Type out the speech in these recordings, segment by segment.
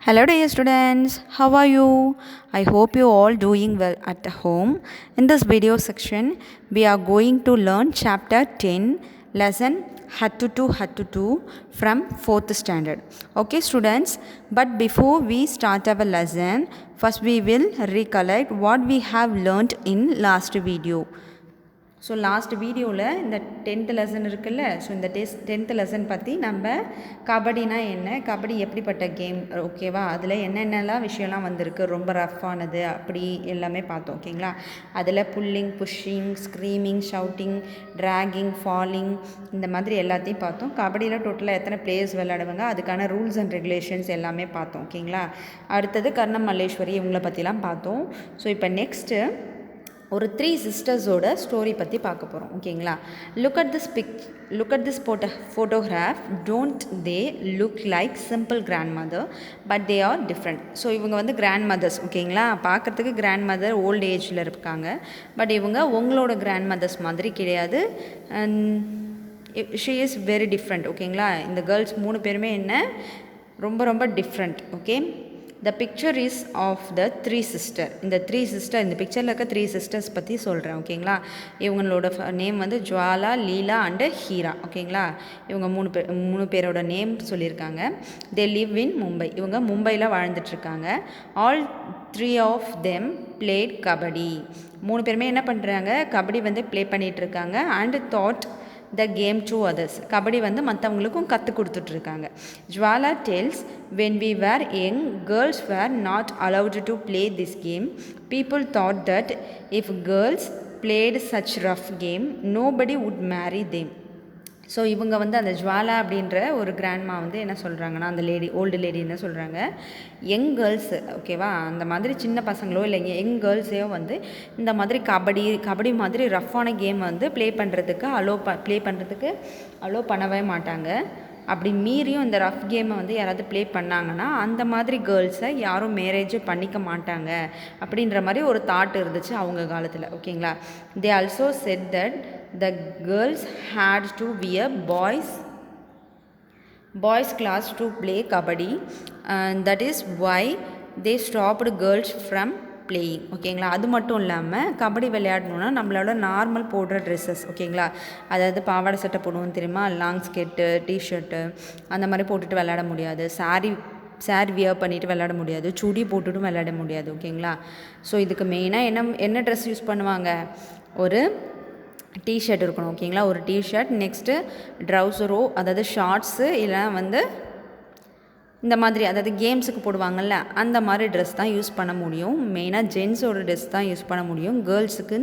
Hello dear students, how are you? I hope you all doing well at home. In this video section, we are going to learn chapter 10, lesson Hattu from 4th standard. Okay students, but before we start our lesson, first we will recollect what we have learned in last video. So last வீடியோவில் இந்த 10th lesson இருக்குல்ல, so இந்த 10th lesson பற்றி நம்ம கபடினா என்ன, கபடி எப்படிப்பட்ட game, ஓகேவா, அதில் என்னென்னலாம் விஷயம்லாம் வந்திருக்கு, ரொம்ப ரஃப்பானது அப்படி எல்லாமே பார்த்தோம். ஓகேங்களா, அதில் pulling, pushing, screaming, shouting, dragging, falling, இந்த மாதிரி எல்லாத்தையும் பார்த்தோம். கபடியில் டோட்டலாக எத்தனை பிளேயர்ஸ் விளையாடுவாங்க, அதுக்கான ரூல்ஸ் அண்ட் ரெகுலேஷன்ஸ் எல்லாமே பார்த்தோம். ஓகேங்களா, அடுத்தது கர்ணம் மல்லேஸ்வரி இவங்களை பற்றிலாம் பார்த்தோம். ஸோ இப்போ நெக்ஸ்ட்டு ஒரு 3 சிஸ்டர்ஸோட ஸ்டோரி பற்றி பார்க்க போகிறோம். ஓகேங்களா, look at this photograph. Don't they look like simple grandmother, but they are different. So இவங்க வந்து கிராண்ட் மதர்ஸ். ஓகேங்களா, பார்க்குறதுக்கு கிராண்ட் மதர் ஓல்டு ஏஜில் இருக்காங்க, பட் இவங்க உங்களோட கிராண்ட் மதர்ஸ் மாதிரி கிடையாது. She is very different. ஓகேங்களா, இந்த கேர்ள்ஸ் 3 பேருமே என்ன ரொம்ப different. Okay, the picture is of the 3 sister. இந்த 3 sister, இந்த பிக்சரில் இருக்க 3 sisters பற்றி சொல்கிறேன். ஓகேங்களா, இவங்களோட நேம் வந்து ஜுவாலா, லீலா அண்டு ஹீரா. ஓகேங்களா, இவங்க 3 பேரோட நேம் சொல்லியிருக்காங்க. They live in Mumbai. இவங்க மும்பையில் வாழ்ந்துட்டுருக்காங்க. All 3 of them played kabaddi. 3 பேருமே என்ன பண்ணுறாங்க, கபடி வந்து ப்ளே பண்ணிகிட்ருக்காங்க. And taught the game to others. Kabaddi வந்து மற்றவங்களுக்கும் கற்றுக் கொடுத்துட்ருக்காங்க. Jwala tells, when we were young, girls were not allowed to play this game. People thought that if girls played such rough game, nobody would marry them. So இவங்க வந்து அந்த ஜுவாலா அப்படின்ற ஒரு grandma வந்து என்ன சொல்கிறாங்கன்னா, அந்த ஓல்டு லேடி என்ன சொல்கிறாங்க, யங் கேர்ள்ஸு, ஓகேவா, அந்த மாதிரி சின்ன பசங்களோ இல்லை யங் கேர்ள்ஸையோ வந்து இந்த மாதிரி கபடி மாதிரி ரஃப்பான கேம் வந்து ப்ளே பண்ணுறதுக்கு அலோ பண்ணவே மாட்டாங்க. அப்படி மீறியும் இந்த ரஃப் கேமை வந்து யாராவது ப்ளே பண்ணாங்கன்னா அந்த மாதிரி கேர்ள்ஸை யாரும் மேரேஜ் பண்ணிக்க மாட்டாங்க அப்படின்ற மாதிரி ஒரு தாட் இருந்துச்சு அவங்க காலத்தில். ஓகேங்களா, they also said that the girls had to wear boys class to play kabadi, and that is why they stopped girls from playing. ஓகேங்களா, அது மட்டும் இல்லாமல் கபடி விளையாடணுன்னா நம்மளோட நார்மல் போடுற ட்ரெஸ்ஸஸ், ஓகேங்களா, அதாவது பாவாடை சட்டை போடுவோம் தெரியுமா, லாங் ஸ்கெட்டு, டிஷர்ட்டு அந்த மாதிரி போட்டுட்டு விளையாட முடியாது. சாரி வியர் பண்ணிவிட்டு விளையாட முடியாது. சுடி போட்டுட்டும் விளையாட முடியாது. ஓகேங்களா, ஸோ இதுக்கு மெயினாக என்ன ட்ரெஸ் யூஸ் பண்ணுவாங்க, ஒரு டிஷர்ட் இருக்கணும். ஓகேங்களா, ஒரு டிஷர்ட், நெக்ஸ்ட்டு ட்ரௌசரோ அதாவது ஷார்ட்ஸு, இல்லை வந்து இந்த மாதிரி அதாவது கேம்ஸுக்கு போடுவாங்கள்ல அந்த மாதிரி ட்ரெஸ் தான் யூஸ் பண்ண முடியும். மெயினாக ஜென்ஸோட ட்ரெஸ் தான் யூஸ் பண்ண முடியும். கேர்ள்ஸுக்கு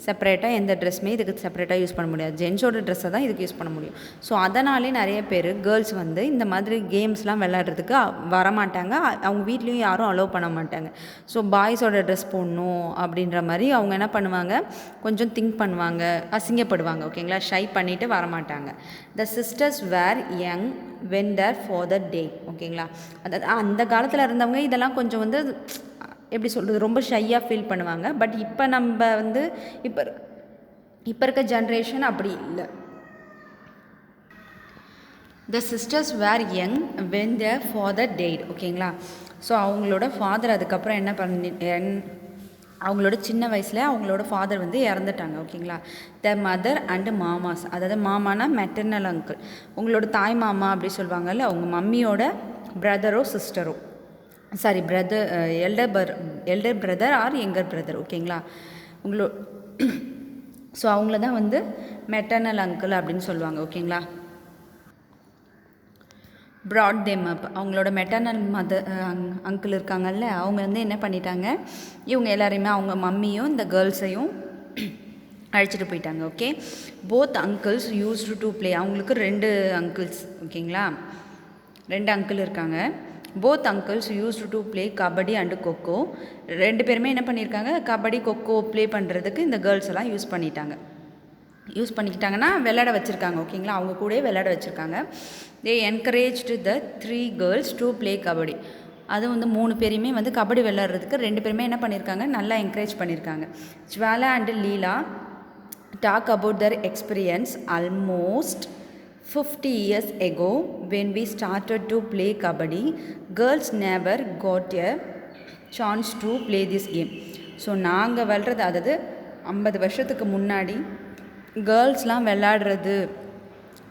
செப்பரேட்டாக எந்த ட்ரெஸ்ஸுமே இதுக்கு செப்பரேட்டாக யூஸ் பண்ண முடியாது. ஜென்ஸோட ட்ரெஸ்ஸை தான் இதுக்கு யூஸ் பண்ண முடியும். ஸோ அதனாலே நிறைய பேர் கேர்ள்ஸ் வந்து இந்த மாதிரி கேம்ஸ்லாம் விளையாடுறதுக்கு வரமாட்டாங்க. அவங்க வீட்லேயும் யாரும் அலோவ் பண்ண மாட்டாங்க. ஸோ பாய்ஸோட ட்ரெஸ் போடணும் அப்படின்ற மாதிரி அவங்க என்ன பண்ணுவாங்க, கொஞ்சம் திங்க் பண்ணுவாங்க, அசிங்கப்படுவாங்க. ஓகேங்களா, ஷை பண்ணிவிட்டு வரமாட்டாங்க. The sisters were young when their father died. ஓகேங்களா, அதாவது அந்த காலத்தில் இருந்தவங்க இதெல்லாம் கொஞ்சம் வந்து எப்படி சொல்கிறது, ரொம்ப ஷையாக ஃபீல் பண்ணுவாங்க. பட் இப்போ நம்ம வந்து இப்போ இருக்க ஜென்ரேஷன் அப்படி இல்லை. The sisters were young when their father died. ஓகேங்களா, ஸோ அவங்களோட ஃபாதர் அதுக்கப்புறம் அவங்களோட சின்ன வயசில் அவங்களோட ஃபாதர் வந்து இறந்துட்டாங்க. ஓகேங்களா, த மதர் அண்டு மாமாஸ், அதாவது மாமானா மெட்டர்னல் அங்கிள், உங்களோட தாய் மாமா அப்படி சொல்லுவாங்கல்ல, அவங்க மம்மியோட பிரதரோ சிஸ்டரோ, sorry elder brother or younger brother. ஓகேங்களா, ஸோ அவங்கள தான் வந்து மெட்டர்னல் அங்கிள் அப்படின்னு சொல்லுவாங்க. ஓகேங்களா, brought them up. அவங்களோட மெட்டர்னல் அங்கிள் இருக்காங்கல்ல, அவங்க வந்து என்ன பண்ணிட்டாங்க, இவங்க எல்லாரையுமே அவங்க மம்மியும் இந்த கேர்ள்ஸையும் அழைச்சிட்டு போயிட்டாங்க. Okay, both uncles used to play. அவங்களுக்கு 2 அங்கிள்ஸ். ஓகேங்களா, 2 அங்கிள் இருக்காங்க. Both uncles used to play kabaddi and kho kho. 2 பேருமே என்ன பண்ணியிருக்காங்க, கபடி கொக்கோ ப்ளே பண்ணுறதுக்கு இந்த கேர்ள்ஸ் எல்லாம் யூஸ் பண்ணிக்கிட்டாங்கன்னா விளையாட வச்சுருக்காங்க. ஓகேங்களா, அவங்க கூட விளையாட வச்சுருக்காங்க. They encouraged the 3 girls to play kabaddi. அது வந்து 3 பேரையுமே வந்து கபடி விளையாடுறதுக்கு 2 பேருமே என்ன பண்ணியிருக்காங்க, நல்லா என்கரேஜ் பண்ணியிருக்காங்க. Jwala and Leela talk about their experience. Almost 50 years ago, when we started to play kabaddi, girls never got a chance to play this game. So நாங்கள் விளாட்றது, அதாவது 50 வருஷத்துக்கு முன்னாடி கேர்ள்ஸ்லாம் விளாடுறது,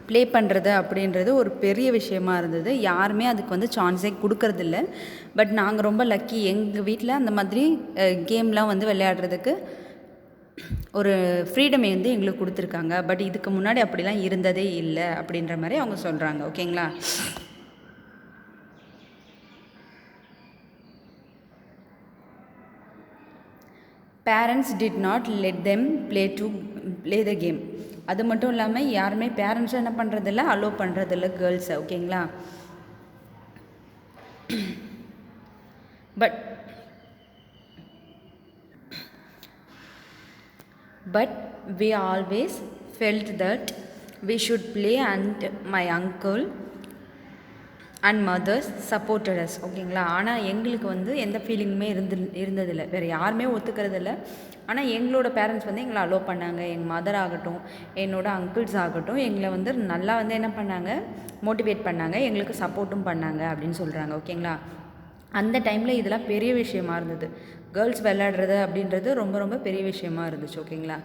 ப்ளே பண்ணுறது அப்படின்றது ஒரு பெரிய விஷயமா இருந்தது. யாருமே அதுக்கு வந்து சான்ஸே கொடுக்கறதில்ல. பட் நாங்கள் ரொம்ப லக்கி, எங்கள் வீட்டில் அந்த மாதிரி கேம்லாம் வந்து விளையாடுறதுக்கு ஒரு ஃப்ரீடம் வந்து எங்களுக்கு கொடுத்துருக்காங்க. பட் இதுக்கு முன்னாடி அப்படிலாம் இருந்ததே இல்லை அப்படின்ற மாதிரி அவங்க சொல்கிறாங்க. ஓகேங்களா? Parents did not let them play the game. அது மட்டும் இல்லாமல் யாருமே பேரண்ட்ஸும் என்ன பண்ணுறதில்ல, அலோவ் பண்ணுறதில்ல கேர்ள்ஸை. ஓகேங்களா? But we always felt that we should play, and my uncle and mothers supported us. ஓகேங்களா? ஆனால் எங்களுக்கு வந்து எந்த ஃபீலிங்குமே இருந்ததில்லை, வேறு யாருமே ஒத்துக்கிறதில்ல. ஆனால் எங்களோட பேரண்ட்ஸ் வந்து எங்களை அலோவ் பண்ணாங்க. எங்கள் மதர் ஆகட்டும், என்னோடய அங்கிள்ஸ் ஆகட்டும், எங்களை வந்து நல்லா வந்து என்ன பண்ணாங்க, மோட்டிவேட் பண்ணாங்க, எங்களுக்கு சப்போர்ட்டும் பண்ணாங்க அப்படின்னு சொல்கிறாங்க. ஓகேங்களா? அந்த டைமில் இதெல்லாம் பெரிய விஷயமா இருந்தது. கேர்ள்ஸ் விளையாடுறது அப்படின்றது ரொம்ப ரொம்ப பெரிய விஷயமா இருந்துச்சு. ஓகேங்களா?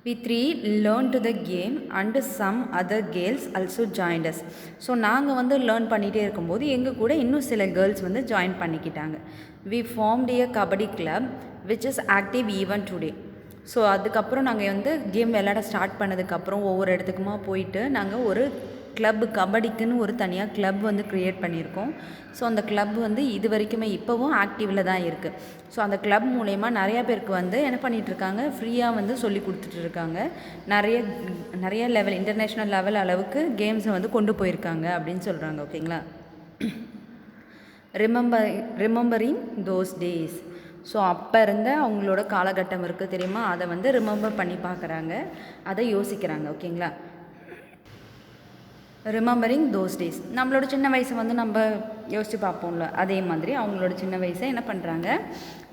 We 3 learned the game and some other girls also joined us. So நாங்கள் வந்து லேர்ன் பண்ணிகிட்டே இருக்கும்போது எங்கள் கூட இன்னும் சில கேர்ள்ஸ் வந்து ஜாயின் பண்ணிக்கிட்டாங்க. We formed a kabaddi club which is active even today. So அதுக்கப்புறம் நாங்கள் வந்து கேம் விளையாட ஸ்டார்ட் பண்ணதுக்கப்புறம் ஒவ்வொரு இடத்துக்குமா போயிட்டு நாங்கள் ஒரு கிளப், கபடிக்குன்னு ஒரு தனியாக கிளப் வந்து க்ரியேட் பண்ணியிருக்கோம். ஸோ அந்த கிளப் வந்து இது வரைக்குமே இப்போவும் ஆக்டிவில் தான் இருக்குது. ஸோ அந்த கிளப் மூலயமா நிறையா பேருக்கு வந்து என்ன பண்ணிகிட்ருக்காங்க, ஃப்ரீயாக வந்து சொல்லி கொடுத்துட்ருக்காங்க. நிறைய லெவல், இன்டர்நேஷ்னல் லெவல் அளவுக்கு கேம்ஸை வந்து கொண்டு போயிருக்காங்க அப்படின்னு சொல்கிறாங்க. ஓகேங்களா? Remembering those days. ஸோ அப்போ இருந்த அவங்களோட காலகட்டம் இருக்குது தெரியுமா, அதை வந்து ரிமெம்பர் பண்ணி பார்க்குறாங்க, அதை யோசிக்கிறாங்க. ஓகேங்களா? Remembering those days. நம்மளோட சின்ன வயசை வந்து நம்ம யோசித்து பார்ப்போம்ல, அதே மாதிரி அவங்களோட சின்ன வயசை என்ன பண்ணுறாங்க,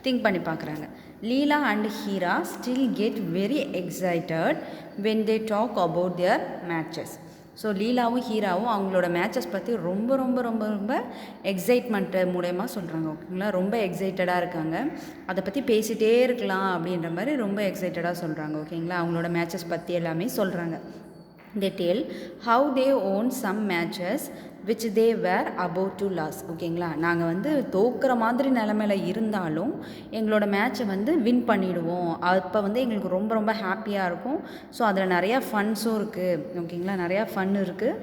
திங்க் பண்ணி பார்க்குறாங்க. Leela and Heera still get very excited when they talk about their matches. So லீலாவும் ஹீராவும் அவங்களோட மேட்சஸ் பற்றி ரொம்ப ரொம்ப ரொம்ப ரொம்ப எக்ஸைட்மெண்ட்டு மூலயமா சொல்கிறாங்க. ஓகேங்களா? ரொம்ப எக்ஸைட்டடாக இருக்காங்க, அதை பற்றி பேசிகிட்டே இருக்கலாம் அப்படின்ற மாதிரி ரொம்ப எக்ஸைட்டடாக சொல்கிறாங்க. ஓகேங்களா? அவங்களோட மேட்சஸ் பற்றி எல்லாமே சொல்கிறாங்க. They tell how they own some matches which they were about to lose. ஓகேங்களா? நாங்கள் வந்து தோக்குற மாதிரி நிலமையில் இருந்தாலும் எங்களோட மேட்சை வந்து வின் பண்ணிவிடுவோம். அப்போ வந்து எங்களுக்கு ரொம்ப ரொம்ப ஹாப்பியாக இருக்கும். ஸோ அதில் நிறையா ஃபன்ஸும் இருக்குது. ஓகேங்களா? நிறையா ஃபன் இருக்குது.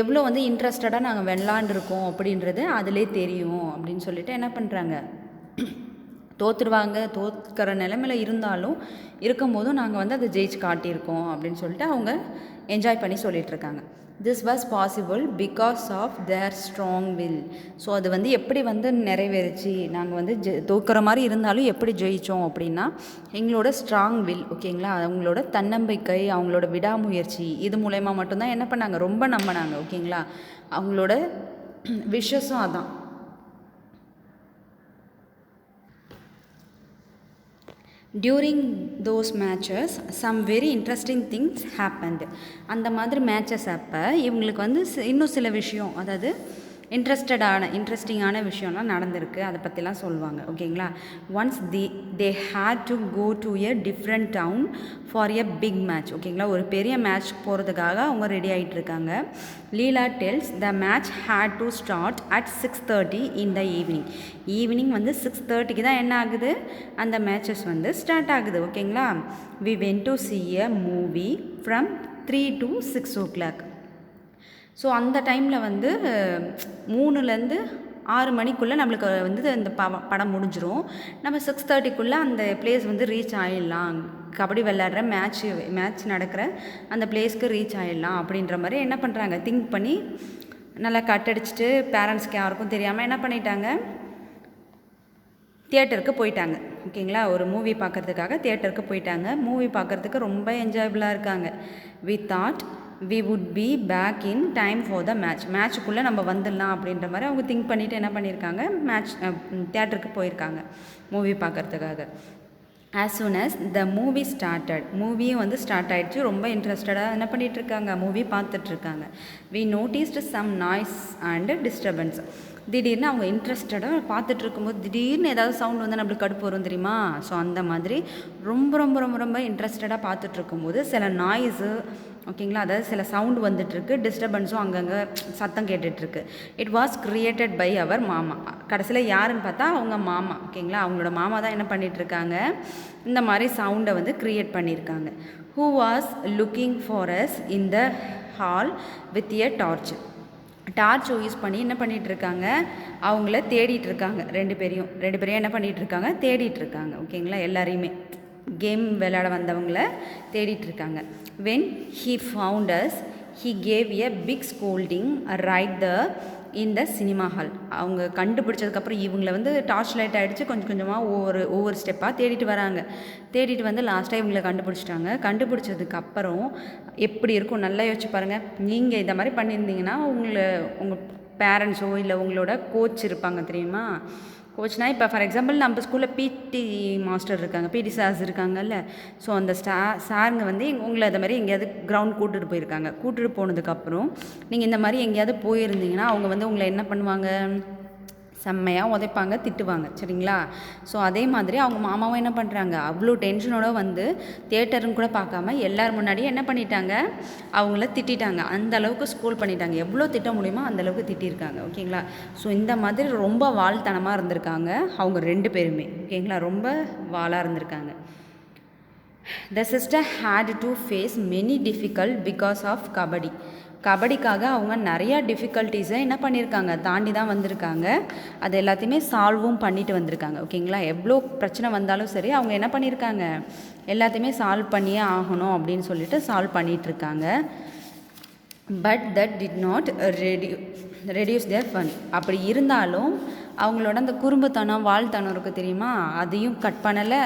எவ்வளோ வந்து இன்ட்ரெஸ்டடாக நாங்கள் விளாண்டுருக்கோம் அப்படின்றது அதிலே தெரியும் அப்படின்னு சொல்லிட்டு என்ன பண்ணுறாங்க, தோற்றுற நிலைமையில் இருக்கும்போதும் நாங்கள் வந்து அதை ஜெயிச்சு காட்டியிருக்கோம் அப்படின்னு சொல்லிட்டு அவங்க என்ஜாய் பண்ணி சொல்லிகிட்ருக்காங்க. This was possible because of their strong will. So அது வந்து எப்படி வந்து நிறைவேறிச்சு, நாங்கள் வந்து தோக்குற மாதிரி இருந்தாலும் எப்படி ஜெயித்தோம் அப்படின்னா எங்களோட ஸ்ட்ராங் வில். ஓகேங்களா? அவங்களோட தன்னம்பிக்கை, அவங்களோட விடாமுயற்சி, இது மூலயமா மட்டும்தான் என்ன பண்ணாங்க, ரொம்ப நம்பினாங்க. ஓகேங்களா? அவங்களோட விஷஸும் அதான். During those matches some very interesting things happened. அந்த மாதிரி மேட்சஸ் அப்போ இவங்களுக்கு வந்து இன்னும் சில விஷயம், அதாவது இன்ட்ரெஸ்டிங்கான விஷயம்லாம் நடந்திருக்கு, அதை பற்றிலாம் சொல்லுவாங்க. ஓகேங்களா? Once they had to go to a different town for a big match. ஓகேங்களா? ஒரு பெரிய மேட்ச் போகிறதுக்காக அவங்க ரெடி ஆகிட்டுருக்காங்க. Leela tells the match had to start at 6:30 in the evening வந்து 6:30க்கு தான் என்ன ஆகுது, அந்த மேட்சஸ் வந்து ஸ்டார்ட் ஆகுது. ஓகேங்களா? We went to see a movie from 3 to 6 o'clock. So அந்த டைமில் வந்து 3லேருந்து 6 மணிக்குள்ளே நம்மளுக்கு வந்து இந்த படம் முடிஞ்சிடும். நம்ம 6:30க்குள்ளே அந்த பிளேஸ் வந்து ரீச் ஆகிடலாம், கபடி விளையாடுற மேட்ச் நடக்கிற அந்த பிளேஸ்க்கு ரீச் ஆகிடலாம் அப்படின்ற மாதிரி என்ன பண்ணுறாங்க, திங்க் பண்ணி நல்லா கட் அடிச்சுட்டு பேரண்ட்ஸ்க்கு யாருக்கும் தெரியாமல் என்ன பண்ணிட்டாங்க, தியேட்டருக்கு போயிட்டாங்க. ஓகேங்களா? ஒரு மூவி பார்க்குறதுக்காக தியேட்டருக்கு போயிட்டாங்க. மூவி பார்க்குறதுக்கு ரொம்ப என்ஜாயபுளாக இருக்காங்க. We thought we would be back in time for the மேட்ச்சுக்குள்ளே நம்ம வந்துடலாம் அப்படின்ற மாதிரி அவங்க திங்க் பண்ணிவிட்டு என்ன பண்ணியிருக்காங்க, தியேட்டருக்கு போயிருக்காங்க மூவி பார்க்குறதுக்காக. as soon as the movie started, மூவியும் வந்து ஸ்டார்ட் ஆகிடுச்சு. ரொம்ப இன்ட்ரெஸ்டடாக என்ன பண்ணிகிட்ருக்காங்க, மூவி பார்த்துட்ருக்காங்க. we noticed some noise and disturbance. திடீர்னு அவங்க இன்ட்ரெஸ்டடாக பார்த்துட்டு இருக்கும்போது திடீர்னு ஏதாவது சவுண்ட் வந்து நம்மளுக்கு கடுப்பு வரும் தெரியுமா. ஸோ அந்த மாதிரி ரொம்ப ரொம்ப ரொம்ப ரொம்ப இன்ட்ரெஸ்டடாக பார்த்துட்டு இருக்கும்போது சில நாய்ஸு, ஓகேங்களா, அதாவது சில சவுண்டு வந்துட்டுருக்கு, டிஸ்டர்பன்ஸும் அங்கங்கே சத்தம் கேட்டுட்ருக்கு. இட் வாஸ் கிரியேட்டட் பை அவர் மாமா. கடைசியில் யாருன்னு பார்த்தா அவங்க மாமா, ஓகேங்களா, அவங்களோட மாமா தான் என்ன பண்ணிகிட்ருக்காங்க, இந்த மாதிரி சவுண்டை வந்து க்ரியேட் பண்ணியிருக்காங்க. Who was looking for us in the hall with a torch. Torch use பண்ணி என்ன பண்ணிகிட்ருக்காங்க, அவங்கள தேடிட்டுருக்காங்க. ரெண்டு பேரையும் என்ன பண்ணிகிட்ருக்காங்க, தேடிட்டுருக்காங்க. ஓகேங்களா, எல்லாரையுமே கேம் விளையாட வந்தவங்கள தேடிட்டுருக்காங்க. when he found us he gave a big scolding right there in the cinema hall. அவங்க கண்டுபிடிச்சதுக்கப்புறம் இவங்களை வந்து டார்ச் லைட் ஆகிடுச்சு, கொஞ்சம் கொஞ்சமாக ஒவ்வொரு ஸ்டெப்பாக தேடிட்டு வந்து லாஸ்ட்டாக இவங்களை கண்டுபிடிச்சதுக்கப்புறம் எப்படி இருக்கும் நல்லா யோசிச்சு பாருங்கள். நீங்கள் இந்த மாதிரி பண்ணியிருந்தீங்கன்னா உங்கள் பேரண்ட்ஸோ இல்லை உங்களோட கோச் இருப்பாங்க தெரியுமா. கோச்னால் இப்போ ஃபார் எக்ஸாம்பிள் நம்ம ஸ்கூலில் பிடி மாஸ்டர் இருக்காங்க, பிடி சார்ஸ் இருக்காங்கல்ல. ஸோ அந்த சாருங்க வந்து உங்களை இந்த மாதிரி எங்கேயாவது கிரவுண்ட் கூட்டிகிட்டு போனதுக்கப்புறம் நீங்கள் இந்த மாதிரி எங்கேயாவது போயிருந்தீங்கன்னா அவங்க வந்து உங்களை என்ன பண்ணுவாங்க, செம்மையாக உதைப்பாங்க, திட்டுவாங்க, சரிங்களா. ஸோ அதே மாதிரி அவங்க மாமாவும் என்ன பண்ணுறாங்க, அவ்வளோ டென்ஷனோட வந்து தியேட்டருன்னு கூட பார்க்காம எல்லார் முன்னாடியும் என்ன பண்ணிட்டாங்க, அவங்கள திட்டாங்க. அந்த அளவுக்கு ஸ்கூல் பண்ணிட்டாங்க. எவ்வளோ திட்ட முடியுமோ அந்தளவுக்கு திட்டிருக்காங்க, ஓகேங்களா. ஸோ இந்த மாதிரி ரொம்ப வால்தனமாக இருந்திருக்காங்க அவங்க ரெண்டு பேருமே, ஓகேங்களா, ரொம்ப வாளாக இருந்திருக்காங்க. The sister had to face many difficult because of kabaddi. கபடிக்காக அவங்க நிறையா டிஃபிகல்ட்டிஸை என்ன பண்ணியிருக்காங்க, தாண்டி தான் வந்திருக்காங்க. அது எல்லாத்தையுமே சால்வும் பண்ணிட்டு வந்திருக்காங்க, ஓகேங்களா. எவ்வளோ பிரச்சனை வந்தாலும் சரி அவங்க என்ன பண்ணியிருக்காங்க, எல்லாத்தையுமே சால்வ் பண்ணியே ஆகணும் அப்படின்னு சொல்லிட்டு சால்வ் பண்ணிகிட்ருக்காங்க. But that did not reduce their fun. அப்படி இருந்தாலும் அவங்களோட அந்த குறும்புத்தனம் வாழ்த்தனம் இருக்குது தெரியுமா, அதையும் கட் பண்ணலை,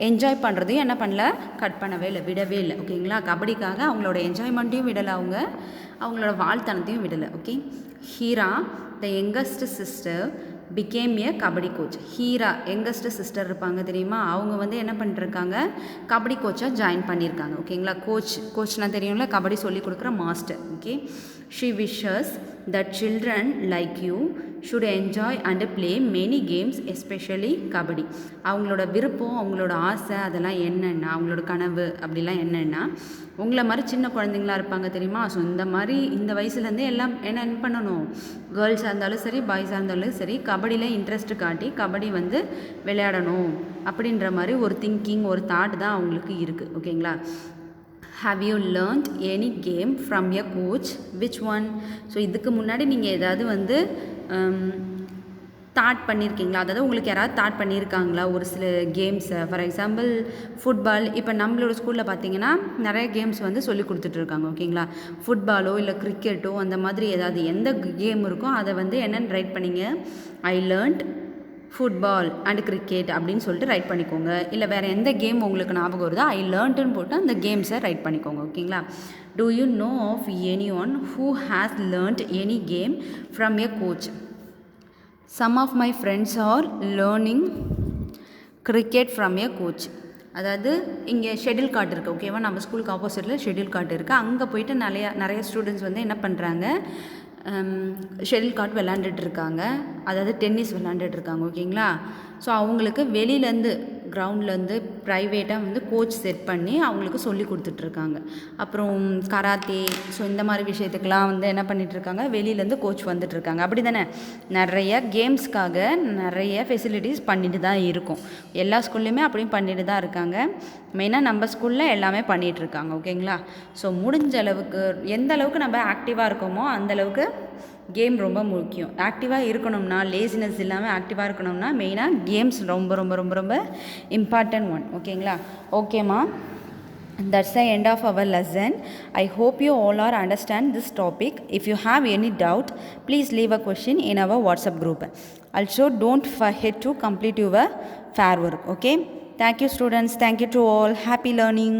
என்ஜாய் பண்ணுறதையும் என்ன பண்ணல, கட் விடவே இல்லை, ஓகேங்களா. கபடிக்காக அவங்களோட என்ஜாய்மெண்ட்டையும் விடலை, அவங்களோட வாழ்த்தனத்தையும் விடலை, okay. Heera the youngest sister became a kabaddi coach. Heera youngest sister இருப்பாங்க தெரியுமா, அவங்க வந்து என்ன பண்ணிருக்காங்க, கபடி கோச்சாக ஜாயின் பண்ணியிருக்காங்க, ஓகேங்களா. கோச்னால் தெரியும்ல, கபடி சொல்லி கொடுக்குற master, okay. She wishes that children like you should enjoy and play many games, especially kabaddi. அவங்களோட விருப்பம், அவங்களோட ஆசை, அதெல்லாம் என்னென்னா, அவங்களோட கனவு அப்படிலாம் என்னென்னா, உங்களை மாதிரி சின்ன குழந்தைங்களா இருப்பாங்க தெரியுமா. ஸோ இந்த வயசுலேருந்தே எல்லாம் என்ன பண்ணணும், கேர்ள்ஸாக இருந்தாலும் சரி பாய்ஸாக இருந்தாலும் சரி கபடியில் இன்ட்ரெஸ்ட் காட்டி கபடி வந்து விளையாடணும் அப்படின்ற மாதிரி ஒரு திங்கிங், ஒரு தாட் தான் அவங்களுக்கு இருக்குது, ஓகேங்களா. Have you learned any game from your coach? Which one? So இதுக்கு முன்னாடி நீங்கள் ஏதாவது வந்து தாட் பண்ணியிருக்கீங்களா, அதாவது உங்களுக்கு யாராவது தாட் பண்ணியிருக்காங்களா ஒரு சில கேம்ஸை. ஃபார் எக்ஸாம்பிள் ஃபுட்பால், இப்போ நம்மளோட ஸ்கூலில் பார்த்தீங்கன்னா நிறைய கேம்ஸ் வந்து சொல்லி கொடுத்துட்ருக்காங்க, ஓகேங்களா. ஃபுட்பாலோ இல்லை கிரிக்கெட்டோ அந்த மாதிரி ஏதாவது எந்த கேம் இருக்கோ அதை வந்து என்னென்னு ரைட் பண்ணிங்க, ஐ லேர்ன்ட் ஃபுட்பால் அண்ட் கிரிக்கெட் அப்படின்னு சொல்லிட்டு ரைட் பண்ணிக்கோங்க. இல்லை வேறு எந்த கேம் உங்களுக்கு ஞாபகம் வருதோ ஐ லேர்ன்ட்டுன்னு போட்டு அந்த கேம்ஸை ரைட் பண்ணிக்கோங்க, ஓகேங்களா. Do you know of any one who has learnt any game from a coach? Some of my friends are learning cricket from a coach. அதாவது இங்கே ஷெட்யூல் கார்டு இருக்குது, ஓகேவா. நம்ம ஸ்கூலுக்கு ஆப்போசிட்டில் ஷெட்யூல் கார்டு இருக்குது. அங்கே போயிட்டு நிறைய ஸ்டூடெண்ட்ஸ் வந்து என்ன பண்ணுறாங்க, ஷெட்டில் கார்ட் விளாண்டுட்ருக்காங்க, அதாவது டென்னிஸ் விளாண்டுட்ருக்காங்க, ஓகேங்களா. ஸோ அவங்களுக்கு வெளியிலேருந்து கிரவுண்ட்லேருந்து ப்ரைவேட்டாக வந்து கோச் செட் பண்ணி அவங்களுக்கு சொல்லி கொடுத்துட்ருக்காங்க. அப்புறம் கராத்தே, ஸோ இந்த மாதிரி விஷயத்துக்கெலாம் வந்து என்ன பண்ணிகிட்ருக்காங்க, வெளியிலேருந்து கோச் வந்துட்டுருக்காங்க, அப்படி தானே. நிறைய கேம்ஸ்க்காக நிறைய ஃபெசிலிட்டிஸ் பண்ணிட்டு தான் இருக்கும். எல்லா ஸ்கூல்லையுமே அப்படியும் பண்ணிட்டு தான் இருக்காங்க. மெயினாக நம்ம ஸ்கூலில் எல்லாமே பண்ணிகிட்ருக்காங்க, ஓகேங்களா. ஸோ முடிஞ்ச அளவுக்கு எந்த அளவுக்கு நம்ம ஆக்டிவாக இருக்கோமோ அந்தளவுக்கு கேம் ரொம்ப முக்கியம். ஆக்டிவாக இருக்கணும்னா, லேசினஸ் இல்லாமல் ஆக்டிவாக இருக்கணும்னா மெயினாக கேம்ஸ் ரொம்ப ரொம்ப ரொம்ப ரொம்ப இம்பார்ட்டன்ட் ஒன், ஓகேங்களா. ஓகேம்மா, that's the end of our lesson. I hope you all are understand this topic. If you have any doubt, please leave a question in our WhatsApp group. Also, don't forget to complete your fair work, okay. Thank you students, thank you to all. Happy learning.